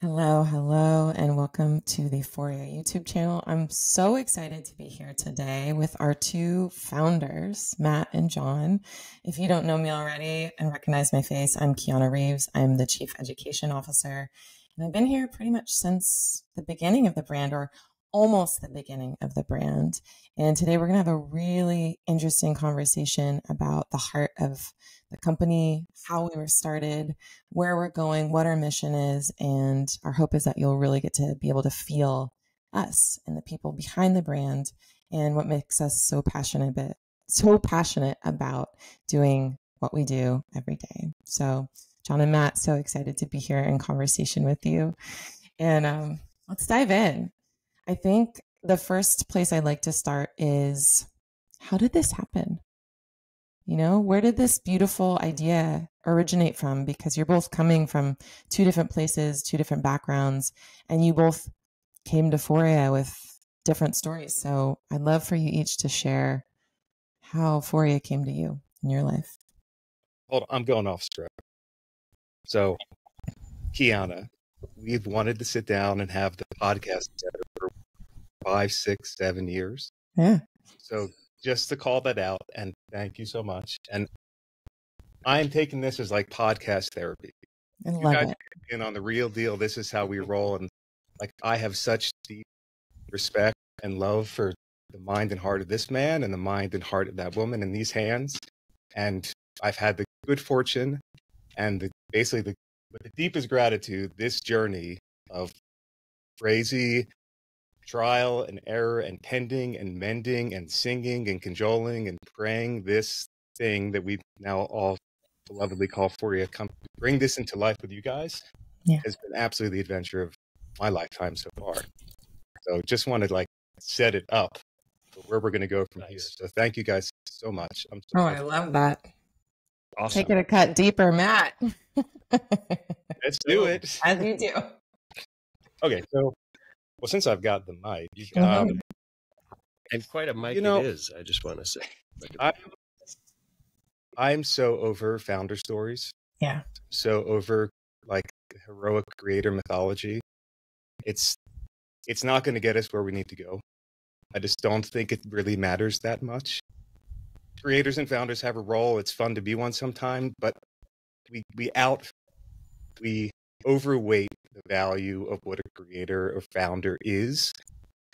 Hello, hello, and welcome to the Foria YouTube channel. I'm so excited to be here today with our two founders, Matt and John. If you don't know me already and recognize my face, I'm Kiana Reeves. I'm the Chief Education Officer, and I've been here pretty much since the beginning of the brand, or almost the beginning of the brand. And today we're going to have a really interesting conversation about the heart of the company, how we were started, where we're going, what our mission is. And our hope is that you'll really get to be able to feel us and the people behind the brand and what makes us so passionate about doing what we do every day. So John and Matt, so excited to be here in conversation with you. And let's dive in. I think the first place I'd like to start is, how did this happen? You know, where did this beautiful idea originate from? Because you're both coming from two different places, two different backgrounds, and you both came to Foria with different stories. So I'd love for you each to share how Foria came to you in your life. Hold on, I'm going off script. So, Kiana, we've wanted to sit down and have the podcast together for 5, 6, 7 years. Yeah. So just to call that out, and thank you so much. And I'm taking this as like podcast therapy. I love it. And on the real deal, this is how we roll. And like, I have such deep respect and love for the mind and heart of this man and the mind and heart of that woman in these hands. And I've had the good fortune and with the deepest gratitude, this journey of crazy trial and error and tending and mending and singing and cajoling and praying this thing that we now all belovedly call Foria, come bring this into life with you guys, has been absolutely the adventure of my lifetime so far. So just wanted to like set it up for where we're going to go from here. So thank you guys so much. I love that. Awesome. Take it a cut deeper, Matt. Let's do it. As you do. Okay, so well, since I've got the mic, and quite a mic it is, I just want to say. I'm so over founder stories. Yeah. So over like heroic creator mythology. It's not going to get us where we need to go. I just don't think it really matters that much. Creators and founders have a role. It's fun to be one sometime, but we overweight the value of what a creator or founder is,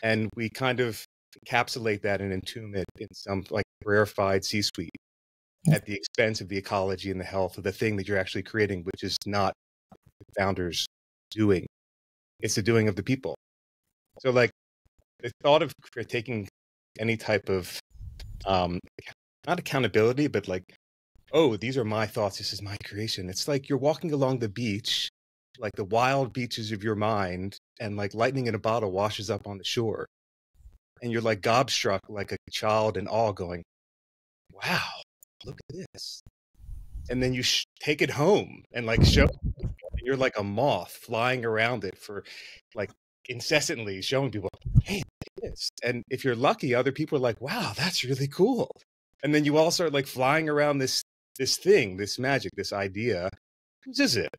and we kind of encapsulate that and entomb it in some like rarefied C-suite at the expense of the ecology and the health of the thing that you're actually creating, which is not the founders doing. It's the doing of the people. So like the thought of taking any type of not accountability, but like, oh, these are my thoughts, this is my creation. It's like you're walking along the beach, like the wild beaches of your mind, and like lightning in a bottle washes up on the shore. And you're like gobstruck like a child in awe going, wow, look at this. And then you take it home and like show, and you're like a moth flying around it for like incessantly showing people, hey, look at this. And if you're lucky, other people are like, wow, that's really cool. And then you all start like flying around this thing, this magic, this idea. Whose is it?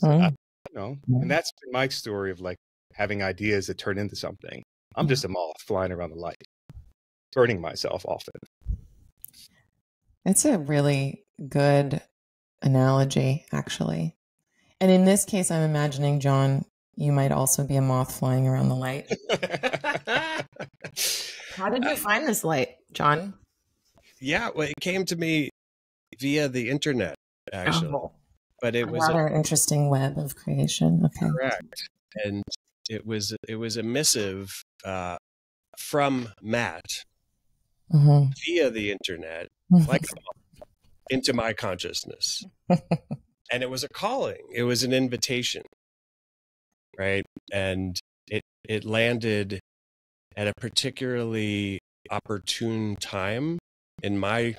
I don't know. And that's been my story of like having ideas that turn into something. I'm just a moth flying around the light, burning myself often. It's a really good analogy, actually. And in this case, I'm imagining, John, you might also be a moth flying around the light. How did you find this light, John? Yeah, well, it came to me via the internet, actually. Oh, but it was another interesting web of creation. Okay, correct. And it was a missive from Matt via the internet, like into my consciousness. And it was a calling. It was an invitation, right? And it landed at a particularly opportune time in my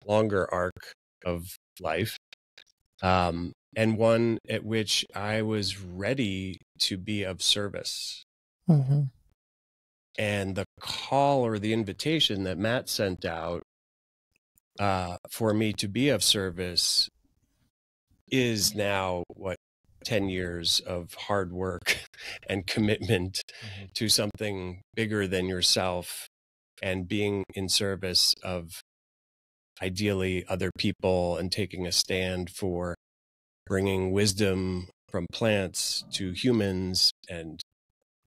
longer arc of life, and one at which I was ready to be of service. And the call or the invitation that Matt sent out for me to be of service is now what 10 years of hard work and commitment to something bigger than yourself and being in service of ideally other people and taking a stand for bringing wisdom from plants to humans and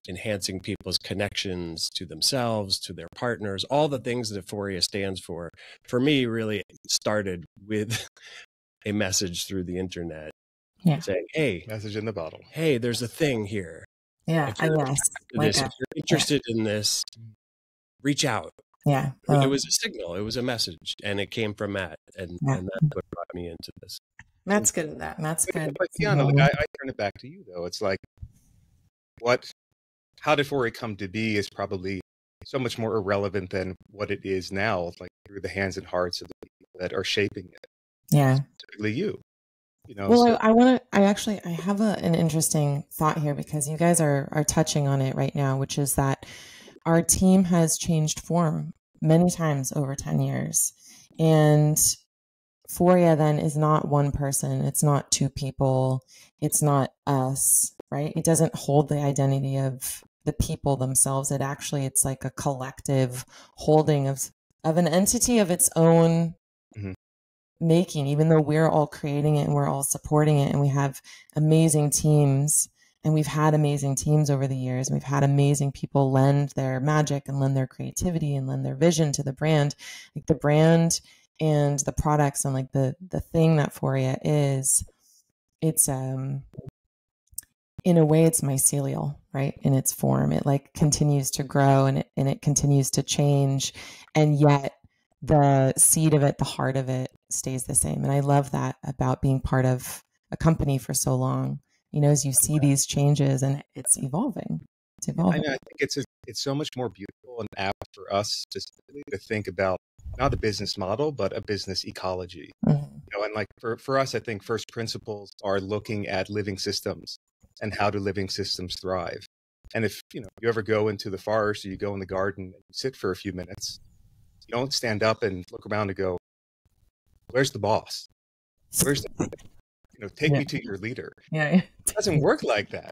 enhancing people's connections to themselves, to their partners, all the things that Foria stands for me, really started with a message through the internet saying, hey, message in the bottle. Hey, there's a thing here. Yeah, if you're, if you're interested in this, reach out. Yeah. It was a signal. It was a message. And it came from Matt. And that's what brought me into this. Matt's good at that. Matt's good. But Kiana, I turn it back to you, though. It's like, how did Foria come to be is probably so much more irrelevant than what it is now, like through the hands and hearts of the people that are shaping it. Yeah. Specifically you. Well, so. I have an interesting thought here, because you guys are touching on it right now, which is that our team has changed form many times over 10 years. And Foria then is not one person. It's not two people. It's not us, right? It doesn't hold the identity of the people themselves. It's like a collective holding of an entity of its own making, even though we're all creating it and we're all supporting it, and we have amazing teams, and we've had amazing teams over the years, and we've had amazing people lend their magic and lend their creativity and lend their vision to the brand. Like the brand and the products and like the thing that Foria is, it's in a way it's mycelial, right? In its form, it like continues to grow and it continues to change, and yet the seed of it, the heart of it stays the same. And I love that about being part of a company for so long, as you see these changes and it's evolving. It's evolving. I think it's so much more beautiful and apt for us specifically to think about not a business model, but a business ecology. And like for us, I think first principles are looking at living systems and how do living systems thrive. And if, you ever go into the forest or you go in the garden and you sit for a few minutes, you don't stand up and look around and go, where's the boss? Where's the, take me to your leader. Yeah. It doesn't work like that.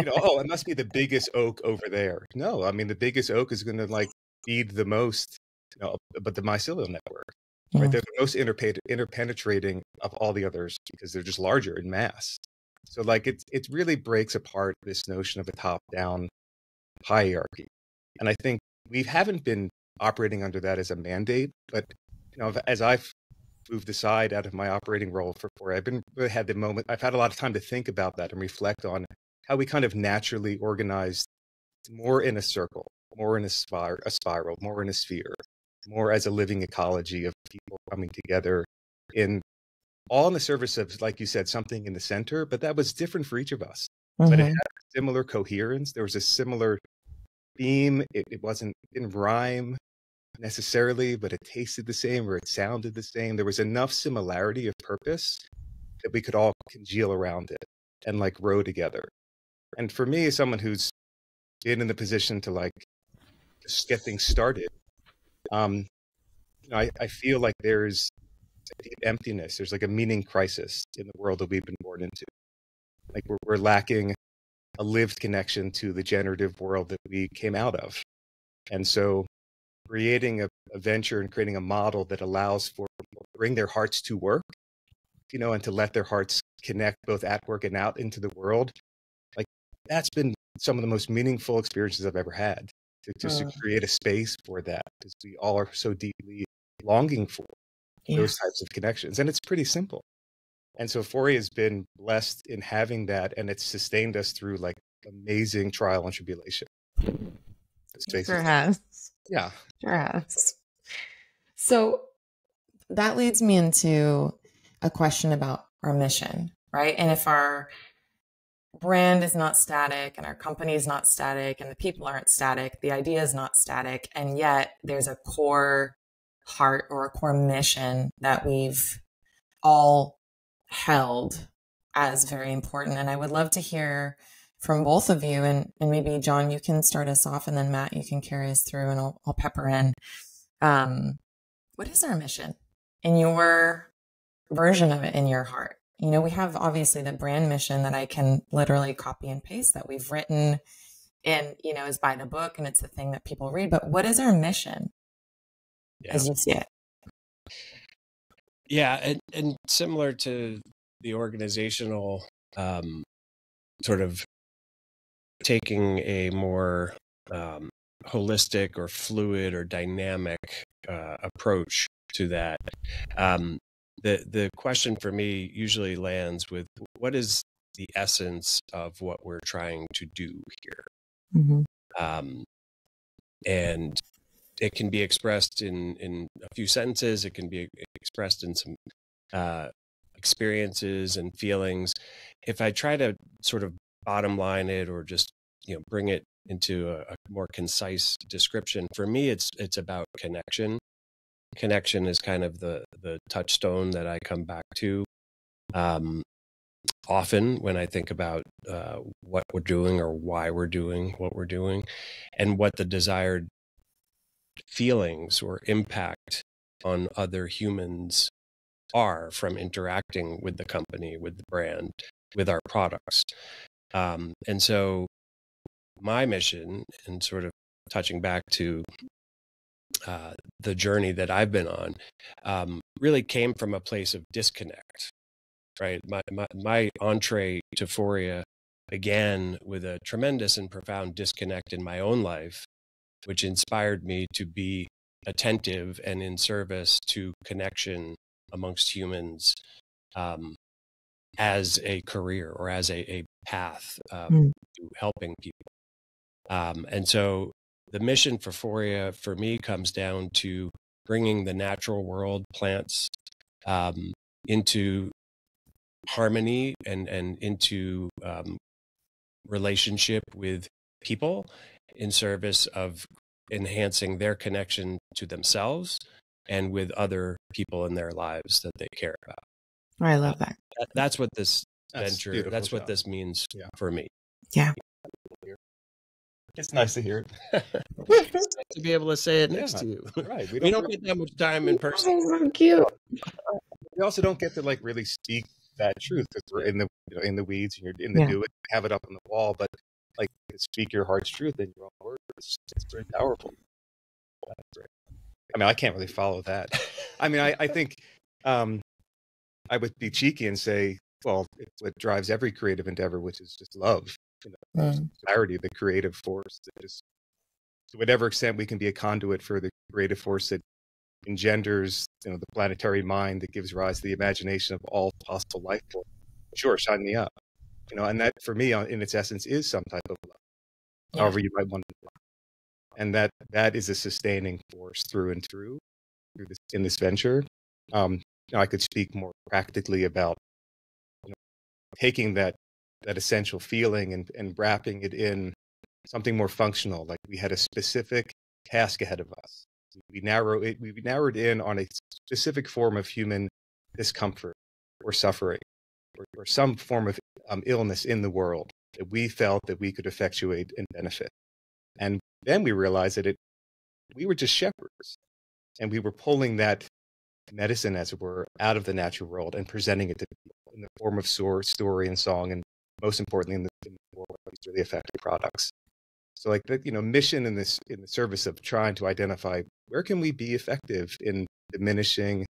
Oh, it must be the biggest oak over there. No, I mean, the biggest oak is going to like feed the most, but the mycelial network, right? They're the most interpenetrating of all the others because they're just larger in mass. So like it really breaks apart this notion of a top-down hierarchy. And I think we haven't been operating under that as a mandate, but as I've moved aside out of my operating role for Foria, I've had a lot of time to think about that and reflect on how we kind of naturally organized more in a circle, more in a spiral, more in a sphere, more as a living ecology of people coming together all in the service of, like you said, something in the center, but that was different for each of us. But it had a similar coherence. There was a similar theme. It didn't rhyme necessarily, but it tasted the same or it sounded the same. There was enough similarity of purpose that we could all congeal around it and like row together. And for me, as someone who's been in the position to like just get things started, I feel like there's a deep emptiness. There's like a meaning crisis in the world that we've been born into. Like we're lacking a lived connection to the generative world that we came out of. And so creating a venture and creating a model that allows for people to bring their hearts to work, and to let their hearts connect both at work and out into the world. Like that's been some of the most meaningful experiences I've ever had, to create a space for that, because we all are so deeply longing for those types of connections. And it's pretty simple. And so Foria has been blessed in having that, and it's sustained us through like amazing trial and tribulation. Sure has. Yeah. Sure has. So that leads me into a question about our mission, right? And if our brand is not static and our company is not static and the people aren't static, the idea is not static, and yet there's a core heart or a core mission that we've all held as very important. And I would love to hear from both of you, and maybe John, you can start us off, and then Matt, you can carry us through, and I'll pepper in. What is our mission in your version of it, in your heart? You know, we have obviously the brand mission that I can literally copy and paste that we've written and, you know, is by the book and it's the thing that people read. But what is our mission as you see it? Yeah. And similar to the organizational sort of taking a more holistic or fluid or dynamic approach to that, the question for me usually lands with what is the essence of what we're trying to do here? Mm-hmm. And it can be expressed in a few sentences. It can be expressed in some experiences and feelings. If I try to sort of bottom line it or just, you know, bring it into a more concise description, for me, it's about connection. Connection is kind of the touchstone that I come back to often when I think about what we're doing or why we're doing what we're doing, and what the desired feelings or impact on other humans are from interacting with the company, with the brand, with our products. And so my mission, and sort of touching back to the journey that I've been on, really came from a place of disconnect, right? My entree to Foria began with a tremendous and profound disconnect in my own life, which inspired me to be attentive and in service to connection amongst humans as a career or as a path to helping people. And so the mission for Foria for me comes down to bringing the natural world, plants, into harmony and into relationship with people in service of enhancing their connection to themselves and with other people in their lives that they care about. I love that. That's what this venture, that's what this means for me. Yeah. It's nice to hear it. It's nice to be able to say it next to you. Right. We don't get that much time in person. So cute. We also don't get to like really speak that truth because we're in the in the weeds and you're in the do it, have it up on the wall, but like to speak your heart's truth in your own words, it's very powerful. I mean, I can't really follow that. I mean, I think I would be cheeky and say, well, it's what drives every creative endeavor, which is just love, clarity, the creative force that just, to whatever extent we can be a conduit for the creative force that engenders, the planetary mind that gives rise to the imagination of all possible life forms. Sure, sign me up. And that for me, in its essence, is some type of love, however you might want to do it. And that is a sustaining force through and through this, in this venture. I could speak more practically about taking that essential feeling and wrapping it in something more functional. Like we had a specific task ahead of us. We narrowed in on a specific form of human discomfort or suffering or some form of illness in the world that we felt that we could effectuate and benefit. And then we realized that we were just shepherds, and we were pulling that medicine, as it were, out of the natural world and presenting it to people in the form of story and song, and most importantly, in the world of these really effective products. So, like the mission in the service of trying to identify where can we be effective in diminishing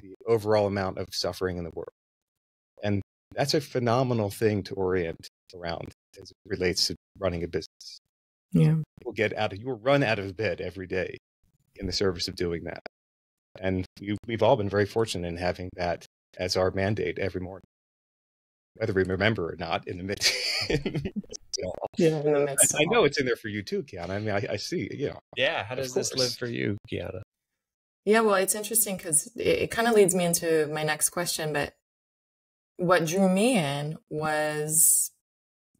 the overall amount of suffering in the world, and that's a phenomenal thing to orient around as it relates to running a business. Yeah, you will run out of bed every day in the service of doing that, and we've all been very fortunate in having that as our mandate every morning, whether we remember or not. In the midst, I know it's in there for you too, Kiana. I mean, I see. Yeah. How does this live for you, Kiana? Yeah, well, it's interesting because it kind of leads me into my next question. But what drew me in was,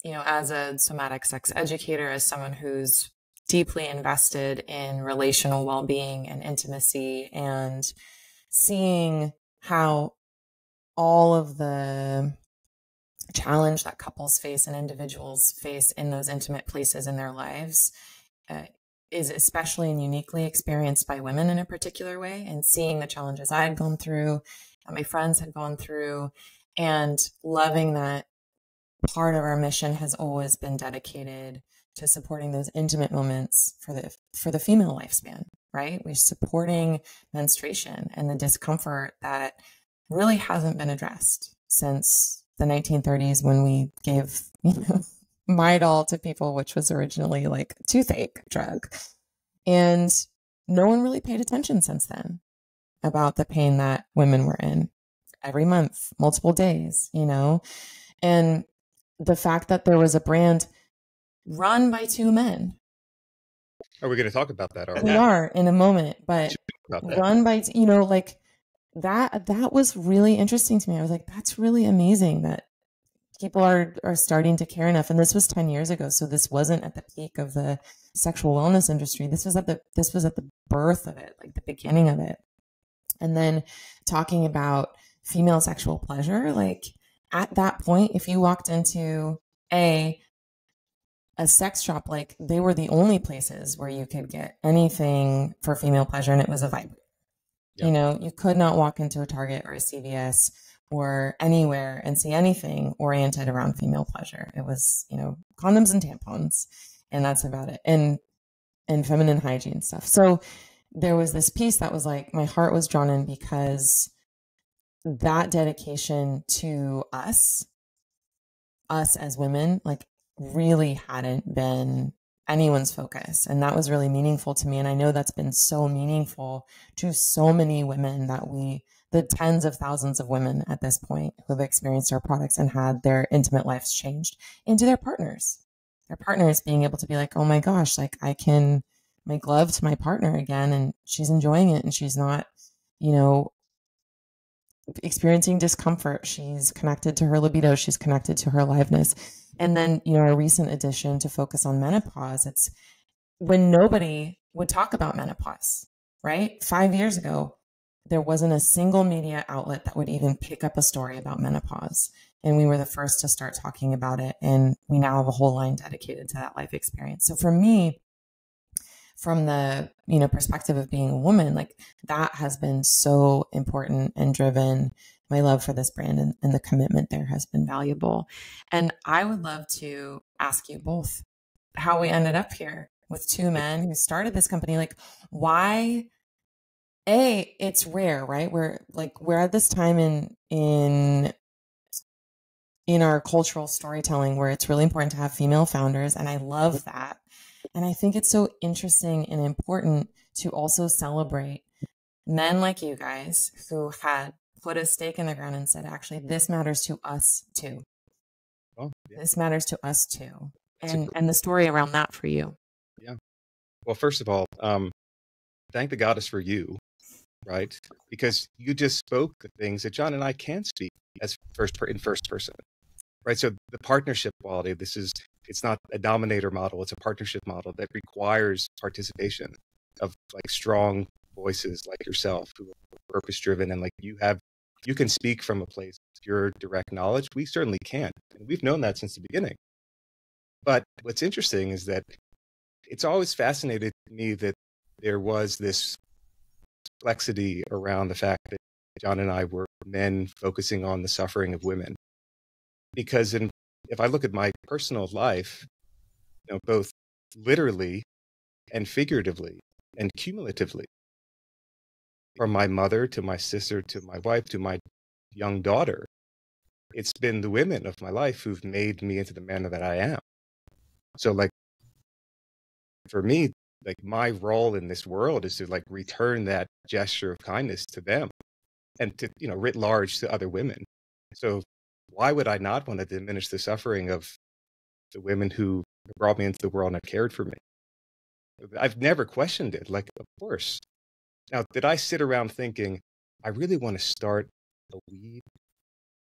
as a somatic sex educator, as someone who's deeply invested in relational well-being and intimacy, and seeing how all of the challenge that couples face and individuals face in those intimate places in their lives is especially and uniquely experienced by women in a particular way, and seeing the challenges I had gone through, that my friends had gone through, and loving that part of our mission has always been dedicated to supporting those intimate moments for the female lifespan, right? We're supporting menstruation and the discomfort that really hasn't been addressed since the 1930s when we gave, Midol to people, which was originally like a toothache drug. And no one really paid attention since then about the pain that women were in every month, multiple days, and the fact that there was a brand run by two men. Are we going to talk about that? We are in a moment, but run by, like that was really interesting to me. I was like, that's really amazing that people are starting to care enough. And this was 10 years ago. So this wasn't at the peak of the sexual wellness industry. This was at the birth of it, like the beginning of it. And then talking about female sexual pleasure, like at that point, if you walked into a sex shop, like they were the only places where you could get anything for female pleasure, and it was a vibrator. Yep. You could not walk into a Target or a CVS or anywhere and see anything oriented around female pleasure. It was, condoms and tampons, and that's about it. And feminine hygiene stuff. So there was this piece that was like, my heart was drawn in because that dedication to us as women, like really hadn't been anyone's focus. And that was really meaningful to me. And I know that's been so meaningful to so many women the tens of thousands of women at this point who have experienced our products and had their intimate lives changed into their partners being able to be like, oh my gosh, like I can make love to my partner again and she's enjoying it and she's not, experiencing discomfort. She's connected to her libido. She's connected to her aliveness. And then, our recent addition to focus on menopause, it's when nobody would talk about menopause, right? 5 years ago, there wasn't a single media outlet that would even pick up a story about menopause. And we were the first to start talking about it. And we now have a whole line dedicated to that life experience. So for me, from the, perspective of being a woman, like that has been so important and driven my love for this brand, and the commitment there has been valuable. And I would love to ask you both how we ended up here with two men who started this company. Like why, it's rare, right? We're at this time in our cultural storytelling where it's really important to have female founders. And I love that. And I think it's so interesting and important to also celebrate men like you guys who had put a stake in the ground and said, actually, this matters to us too. Oh, yeah. This matters to us too. And the story around that for you. Yeah. Well, first of all, thank the goddess for you, right? Because you just spoke the things that John and I can speak as in first person, right? So the partnership quality of this it's not a dominator model. It's a partnership model that requires participation of like strong voices like yourself who are purpose driven. And like you can speak from a place of pure direct knowledge. We certainly can. And we've known that since the beginning. But what's interesting is that it's always fascinated me that there was this complexity around the fact that John and I were men focusing on the suffering of women. Because if I look at my personal life, both literally and figuratively and cumulatively, from my mother to my sister to my wife to my young daughter, it's been the women of my life who've made me into the man that I am. So like, for me, like my role in this world is to like return that gesture of kindness to them and to, writ large to other women. So why would I not want to diminish the suffering of the women who brought me into the world and have cared for me? I've never questioned it. Like, of course. Now, did I sit around thinking, I really want to start a weed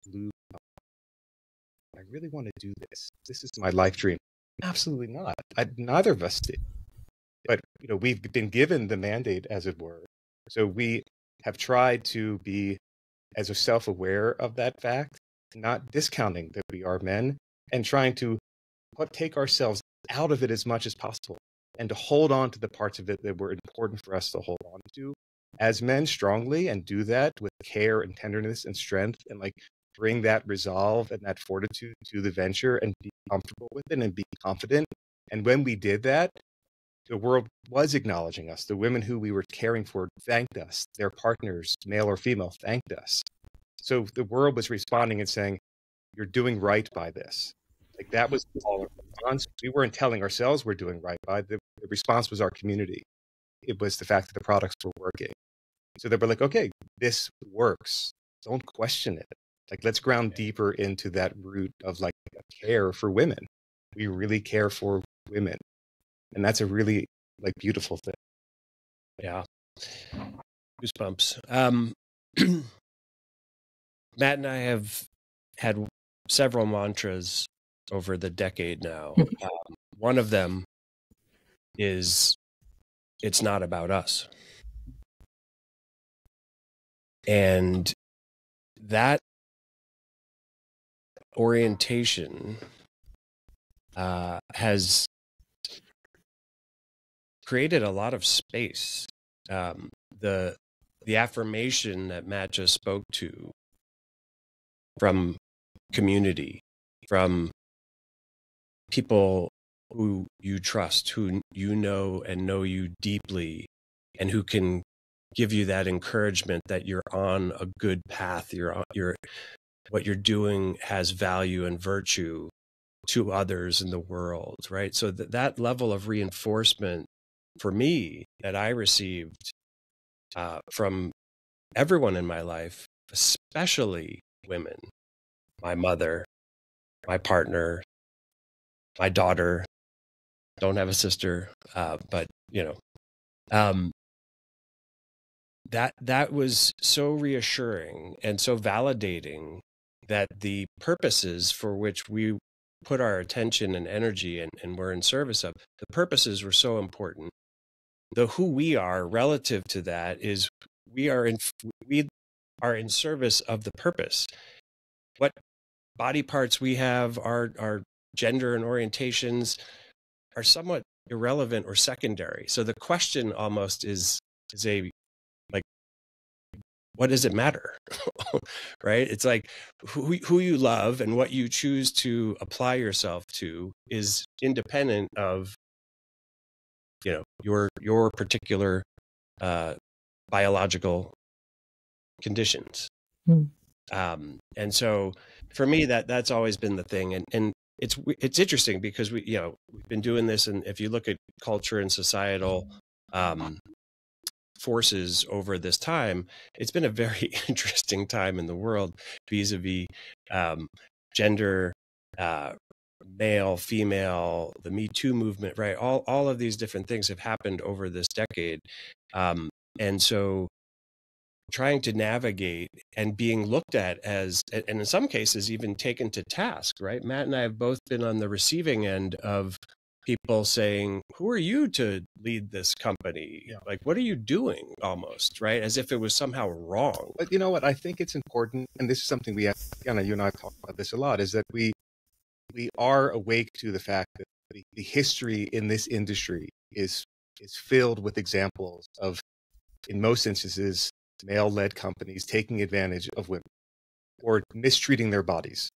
blue company? I really want to do this. This is my life dream. Absolutely not. Neither of us did. But, we've been given the mandate, as it were. So we have tried to be as self-aware of that fact, not discounting that we are men, and trying to take ourselves out of it as much as possible and to hold on to the parts of it that were important for us to hold on to as men strongly, and do that with care and tenderness and strength, and like bring that resolve and that fortitude to the venture and be comfortable with it and be confident. And when we did that, the world was acknowledging us. The women who we were caring for thanked us. Their partners, male or female, thanked us. So the world was responding and saying, you're doing right by this. Like that was all response. We weren't telling ourselves we're doing right by the response was our community. It was the fact that the products were working. So they were like, okay, this works. Don't question it. Like, let's ground deeper into that root of like care for women. We really care for women. And that's a really like beautiful thing. Yeah. Goosebumps. Matt and I have had several mantras over the decade now. One of them is, it's not about us. And that orientation has created a lot of space. The affirmation that Matt just spoke to from community, from people who you trust, who you know and know you deeply, and who can give you that encouragement that you're on a good path. What you're doing has value and virtue to others in the world, right? So that level of reinforcement for me that I received from everyone in my life, especially women, my mother, my partner, my daughter, don't have a sister, but that was so reassuring and so validating that the purposes for which we put our attention and energy and we're in service of, the purposes were so important. The who we are relative to that is we are in service of the purpose. What body parts we have, our gender and orientations are somewhat irrelevant or secondary. So the question almost is a like, what does it matter? Right? It's like who you love and what you choose to apply yourself to is independent of your particular biological conditions. And so for me that's always been the thing, and it's interesting because we've been doing this, and if you look at culture and societal forces over this time, it's been a very interesting time in the world vis-a-vis gender, male, female, the Me Too movement, right? All of these different things have happened over this decade. And so trying to navigate and being looked at as, and in some cases even taken to task, right? Matt and I have both been on the receiving end of people saying, who are you to lead this company? Yeah. Like, what are you doing, almost, right? As if it was somehow wrong. But you know what? I think it's important, and this is something we have, Kiana, you and I have talked about this a lot, is that we are awake to the fact that the history in this industry is filled with examples of, in most instances, male-led companies taking advantage of women or mistreating their bodies.